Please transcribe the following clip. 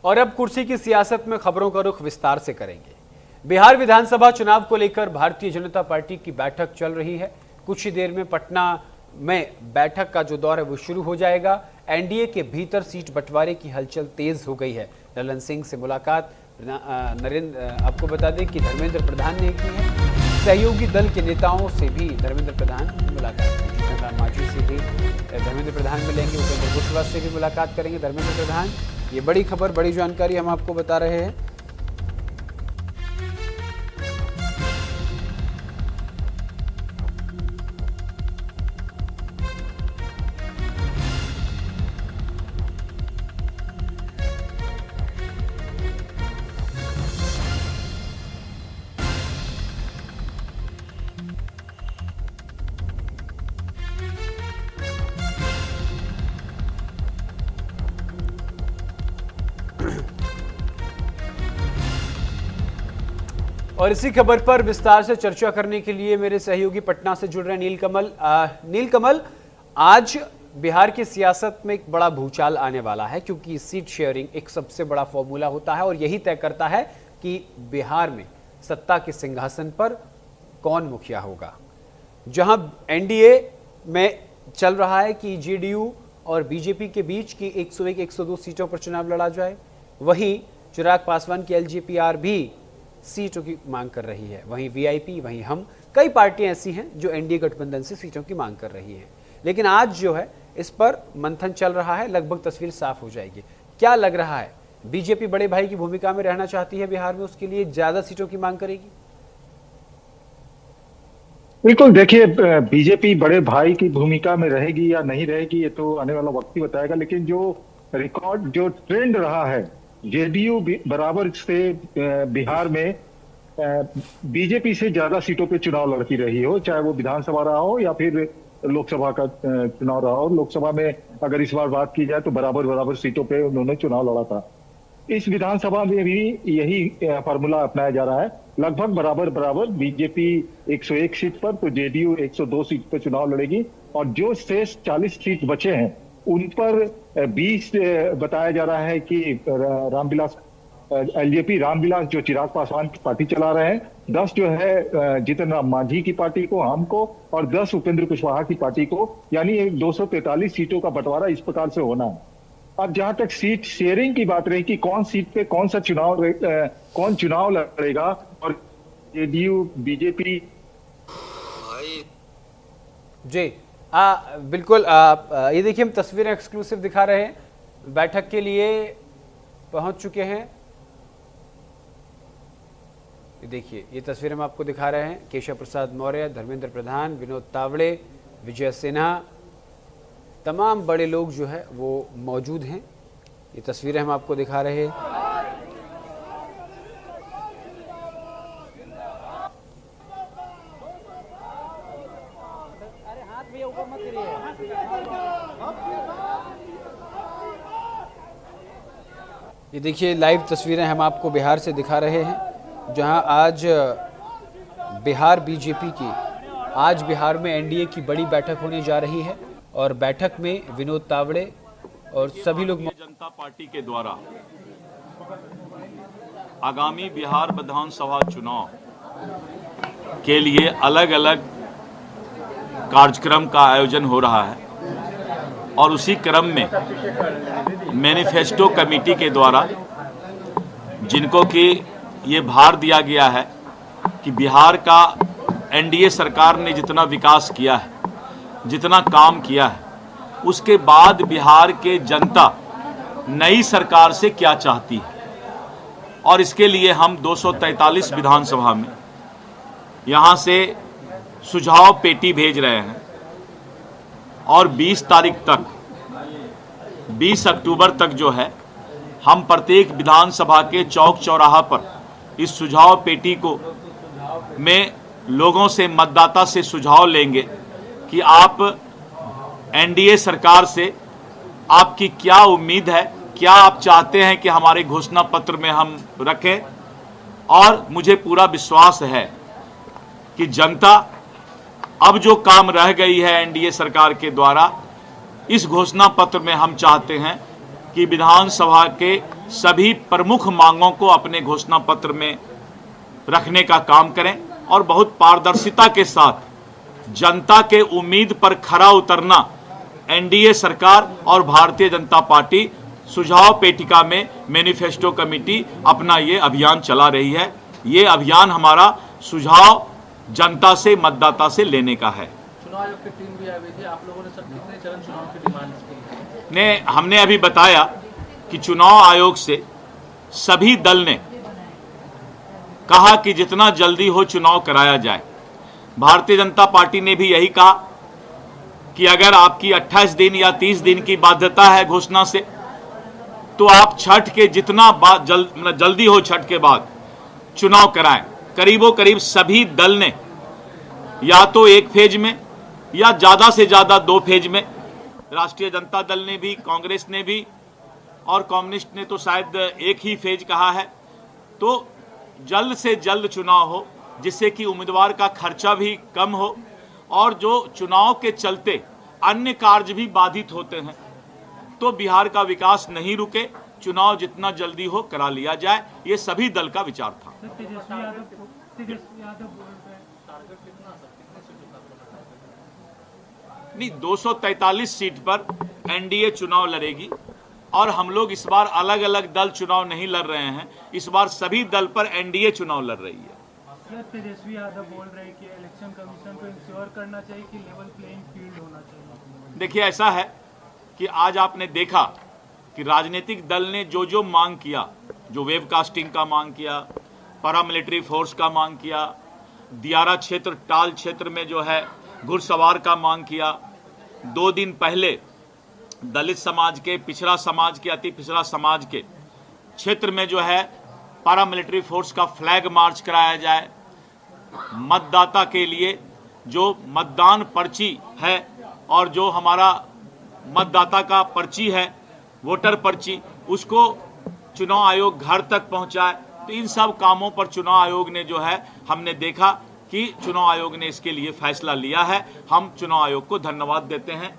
और अब कुर्सी की सियासत में खबरों का रुख विस्तार से करेंगे। बिहार विधानसभा चुनाव को लेकर भारतीय जनता पार्टी की बैठक चल रही है। कुछ ही देर में पटना में बैठक का जो दौर है वो शुरू हो जाएगा। एनडीए के भीतर सीट बंटवारे की हलचल तेज हो गई है। ललन सिंह से मुलाकात आपको बता दें कि धर्मेंद्र प्रधान ने की है। सहयोगी दल के नेताओं से भी धर्मेंद्र प्रधान मुलाकात की। जीतन मांझी से भी धर्मेंद्र प्रधान मिलेंगे। उपेंद्र कुशवाहा से भी मुलाकात करेंगे धर्मेंद्र प्रधान। ये बड़ी खबर, बड़ी जानकारी हम आपको बता रहे हैं। और इसी खबर पर विस्तार से चर्चा करने के लिए मेरे सहयोगी पटना से जुड़ रहे हैं नीलकमल। नीलकमल, आज बिहार की सियासत में एक बड़ा भूचाल आने वाला है, क्योंकि सीट शेयरिंग एक सबसे बड़ा फॉर्मूला होता है और यही तय करता है कि बिहार में सत्ता के सिंहासन पर कौन मुखिया होगा। जहां एनडीए में चल रहा है कि जेडीयू और बीजेपी के बीच की 101-102 सीटों पर चुनाव लड़ा जाए, वहीं चिराग पासवान की एलजेपीआर भी सीटों की मांग कर रही है। वहीं वीआईपी, वहीं हम, कई पार्टियां ऐसी हैं जो एनडीए गठबंधन से सीटों की मांग कर रही हैं। लेकिन आज जो है इस पर मंथन चल रहा है, लगभग तस्वीर साफ हो जाएगी। क्या लग रहा है, बीजेपी बड़े भाई की भूमिका में रहना चाहती है बिहार में, उसके लिए ज्यादा सीटों की मांग करेगी? बिल्कुल, देखिए, बीजेपी बड़े भाई की भूमिका में रहेगी या नहीं रहेगी ये तो आने वाला वक्त ही बताएगा। लेकिन जो रिकॉर्ड, जो ट्रेंड रहा है, जेडीयू बराबर से बिहार में बीजेपी से ज्यादा सीटों पे चुनाव लड़ती रही हो, चाहे वो विधानसभा रहा हो या फिर लोकसभा का चुनाव रहा हो। लोकसभा में अगर इस बार बात की जाए तो बराबर सीटों पे उन्होंने चुनाव लड़ा था। इस विधानसभा में भी यही फार्मूला अपनाया जा रहा है। लगभग बराबर बीजेपी 101 सीट पर तो जेडीयू 102 सीट पर चुनाव लड़ेगी, और जो शेष 40 सीट बचे हैं उन पर 20 बताया जा रहा है कि रामविलास एलजेपी रामविलास जो चिराग पासवान की पार्टी चला रहे हैं, 10 जो है जीतन राम मांझी की पार्टी को, हमको, और 10 उपेंद्र कुशवाहा की पार्टी को, यानी 243 सीटों का बंटवारा इस प्रकार से होना है। अब जहां तक सीट शेयरिंग की बात रही कि कौन सीट पे कौन सा कौन चुनाव लड़ेगा, और जेडीयू बीजेपी जी बिल्कुल। ये देखिए, हम तस्वीरें एक्सक्लूसिव दिखा रहे हैं। बैठक के लिए पहुंच चुके हैं। ये देखिए, ये तस्वीरें हम आपको दिखा रहे हैं। केशव प्रसाद मौर्य, धर्मेंद्र प्रधान, विनोद तावड़े, विजय सिन्हा, तमाम बड़े लोग जो है वो मौजूद हैं। ये तस्वीरें हम आपको दिखा रहे हैं। ये देखिए, लाइव तस्वीरें हम आपको बिहार से दिखा रहे हैं, जहां आज बिहार बीजेपी की, आज बिहार में एनडीए की बड़ी बैठक होने जा रही है और बैठक में विनोद तावड़े और सभी लोग। जनता पार्टी के द्वारा आगामी बिहार विधानसभा चुनाव के लिए अलग अलग कार्यक्रम का आयोजन हो रहा है, और उसी क्रम में मैनिफेस्टो कमेटी के द्वारा जिनको कि ये भार दिया गया है कि बिहार का एनडीए सरकार ने जितना विकास किया है, जितना काम किया है, उसके बाद बिहार के जनता नई सरकार से क्या चाहती है। और इसके लिए हम 243 विधानसभा में यहाँ से सुझाव पेटी भेज रहे हैं, और 20 तारीख तक, 20 अक्टूबर तक जो है, हम प्रत्येक विधानसभा के चौक चौराहा पर इस सुझाव पेटी को में लोगों से, मतदाता से सुझाव लेंगे कि आप एनडीए सरकार से आपकी क्या उम्मीद है, क्या आप चाहते हैं कि हमारे घोषणा पत्र में हम रखें। और मुझे पूरा विश्वास है कि जनता अब जो काम रह गई है एनडीए सरकार के द्वारा, इस घोषणा पत्र में हम चाहते हैं कि विधानसभा के सभी प्रमुख मांगों को अपने घोषणा पत्र में रखने का काम करें और बहुत पारदर्शिता के साथ जनता के उम्मीद पर खरा उतरना एनडीए सरकार और भारतीय जनता पार्टी सुझाव पेटिका में मैनिफेस्टो कमेटी अपना ये अभियान चला रही है। ये अभियान हमारा सुझाव जनता से, मतदाता से लेने का है। चुनाव आयोग की टीम भी आई हुई थी, आप लोगों ने सब कितने चरण चुनाव की डिमांड्स की ने हमने अभी बताया कि चुनाव आयोग से सभी दल ने कहा कि जितना जल्दी हो चुनाव कराया जाए। भारतीय जनता पार्टी ने भी यही कहा कि अगर आपकी 28 दिन या 30 दिन की बाध्यता है घोषणा से, तो आप छठ के जितना जल्दी हो छठ के बाद चुनाव कराएं। करीबो करीब सभी दल ने या तो एक फेज में या ज्यादा से ज्यादा 2 फेज में, राष्ट्रीय जनता दल ने भी, कांग्रेस ने भी और कम्युनिस्ट ने तो शायद एक ही फेज कहा है। तो जल्द से जल्द चुनाव हो, जिससे कि उम्मीदवार का खर्चा भी कम हो और जो चुनाव के चलते अन्य कार्य भी बाधित होते हैं, तो बिहार का विकास नहीं रुके, चुनाव जितना जल्दी हो करा लिया जाए। ये सभी दल का विचार था। नहीं, 243 सीट पर एनडीए चुनाव लड़ेगी और हम लोग इस बार अलग अलग दल चुनाव नहीं लड़ रहे हैं। इस बार सभी दल पर एनडीए चुनाव लड़ रही है। तेजस्वी यादव बोल रहे हैं कि इलेक्शन कमीशन को इंश्योर करना चाहिए कि लेवल प्लेइंग फील्ड होना चाहिए। देखिए, ऐसा है कि आज आपने देखा कि राजनीतिक दल ने जो जो मांग किया, जो वेबकास्टिंग का मांग किया, पैरामिलिट्री फोर्स का मांग किया, दियारा क्षेत्र, टाल क्षेत्र में जो है घुड़सवार का मांग किया, 2 दिन पहले दलित समाज के, पिछड़ा समाज के, अति पिछड़ा समाज के क्षेत्र में जो है पैरामिलिट्री फोर्स का फ्लैग मार्च कराया जाए। मतदाता के लिए जो मतदान पर्ची है और जो हमारा मतदाता का पर्ची है, वोटर पर्ची, उसको चुनाव आयोग घर तक पहुंचाए। तो इन सब कामों पर चुनाव आयोग ने जो है, हमने देखा कि चुनाव आयोग ने इसके लिए फैसला लिया है। हम चुनाव आयोग को धन्यवाद देते हैं।